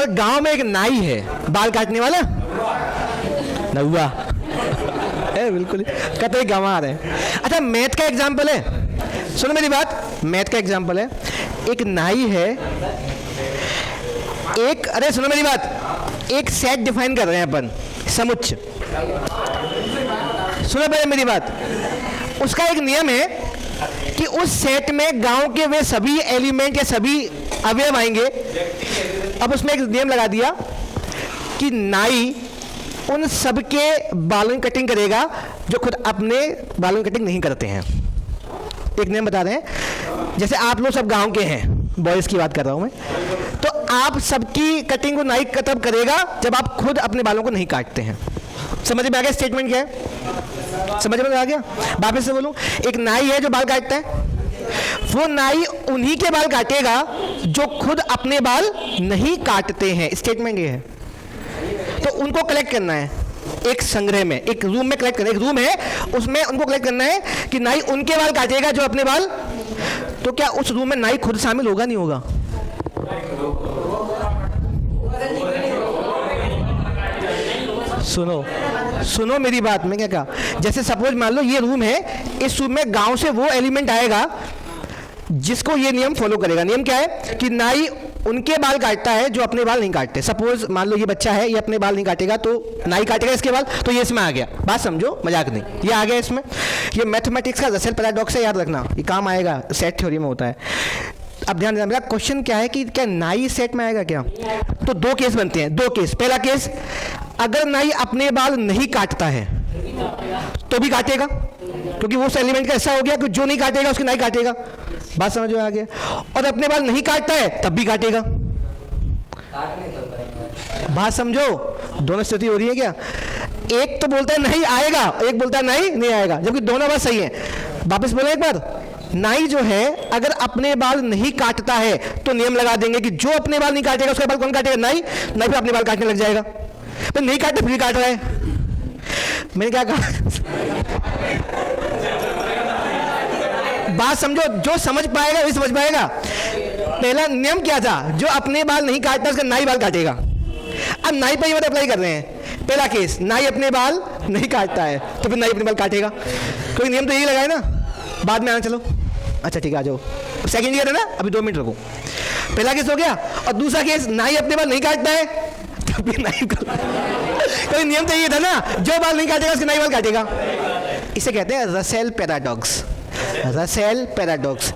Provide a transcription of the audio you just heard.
अगर गांव में एक नाई है बाल काटने वाला, नौवा बिल्कुल कतई गंवार है। अच्छा मैथ का एग्जाम्पल है, सुनो मेरी बात, मैथ का एग्जाम्पल है। एक नाई है, एक, अरे सुनो मेरी बात, एक सेट डिफाइन कर रहे हैं अपन, समुच्च। सुनो पहले मेरी बात, उसका एक नियम है कि उस सेट में गांव के वे सभी एलिमेंट या सभी अवयव आएंगे। अब उसमें एक नियम लगा दिया कि नाई उन सब के बालों की कटिंग करेगा जो खुद अपने बालों की कटिंग नहीं करते हैं। एक नियम बता रहे हैं, जैसे आप लोग सब गांव के हैं, बॉयज की बात कर रहा हूं मैं, तो आप सबकी कटिंग को नाई तब करेगा जब आप खुद अपने बालों को नहीं काटते हैं। समझ में आ गया स्टेटमेंट क्या है? समझ में आ गया? वापस से बोलूं, एक नाई है जो बाल काटता है, वो नाई उन्हीं के बाल काटेगा जो खुद अपने बाल नहीं काटते हैं। स्टेटमेंट ये है। तो उनको कलेक्ट करना है एक संग्रह में, एक रूम में कलेक्ट करना है, एक रूम है उसमें उनको कलेक्ट करना है कि नाई उनके बाल काटेगा जो अपने बाल। तो क्या उस रूम में नाई खुद शामिल होगा, नहीं होगा? सुनो सुनो मेरी बात, मैं क्या कहा, जैसे सपोज मान लो ये रूम है, इस रूम में गांव से वो एलिमेंट आएगा जिसको ये नियम फॉलो करेगा। नियम क्या है कि नाई उनके बाल काटता है जो अपने बाल नहीं काटते। सपोज मान लो ये बच्चा है, ये अपने बाल नहीं काटेगा तो नाई काटेगा इसके बाल, तो ये इसमें आ गया। बात समझो, मजाक नहीं, ये आ गया इसमें। ये मैथमेटिक्स का रसेल पैराडॉक्स है, याद रखना, ये काम आएगा, सेट थ्योरी में होता है। अब ध्यान देना, मेरा क्वेश्चन क्या है कि क्या नाई सेट में आएगा क्या? तो दो केस बनते हैं, दो केस। पहला केस, अगर नाई अपने बाल नहीं काटता है तो भी काटेगा, क्योंकि वो उस एलिमेंट का ऐसा हो गया कि जो नहीं काटेगा उसकी नाई काटेगा। बात समझ में आ गया? और अपने बाल नहीं काटता है तब भी काटेगा। बात समझो, दोनों स्थिति हो रही है क्या? एक तो बोलता है नहीं आएगा, एक बोलता है नहीं आएगा, जबकि दोनों बात सही है। वापस बोले एक बार, नाई जो है अगर अपने बाल नहीं काटता है तो नियम लगा देंगे कि जो अपने बाल नहीं काटेगा उसके बाल कौन काटेगा? नाई। नाई पे अपने बाल काटने लग जाएगा, पर नहीं काटे फिर काट रहा है। मैंने क्या कहा? बात समझो, जो समझ पाएगा वही समझ पाएगा। पहला नियम क्या था? जो अपने बाल नहीं काटता उसका नाई बाल काटेगा। अब नाई पर ये बात अप्लाई कर रहे हैं। पहला केस, नाई अपने बाल नहीं काटता है तो फिर नाई अपने बाल काटेगा, क्योंकि नियम तो यही लगाए ना। बाद में आना, चलो अच्छा ठीक है आ जाओ। सेकंड ईयर है ना, अभी 2 मिनट रुको। पहला केस हो गया, और दूसरा केस, नाई अपने बाल नहीं काटता है तो फिर नाई कोई नियम तो ये था ना, जो बाल नहीं काटेगा उसके नाई बाल काटेगा। इसे कहते हैं रसेल पैराडॉक्स। Russell paradox.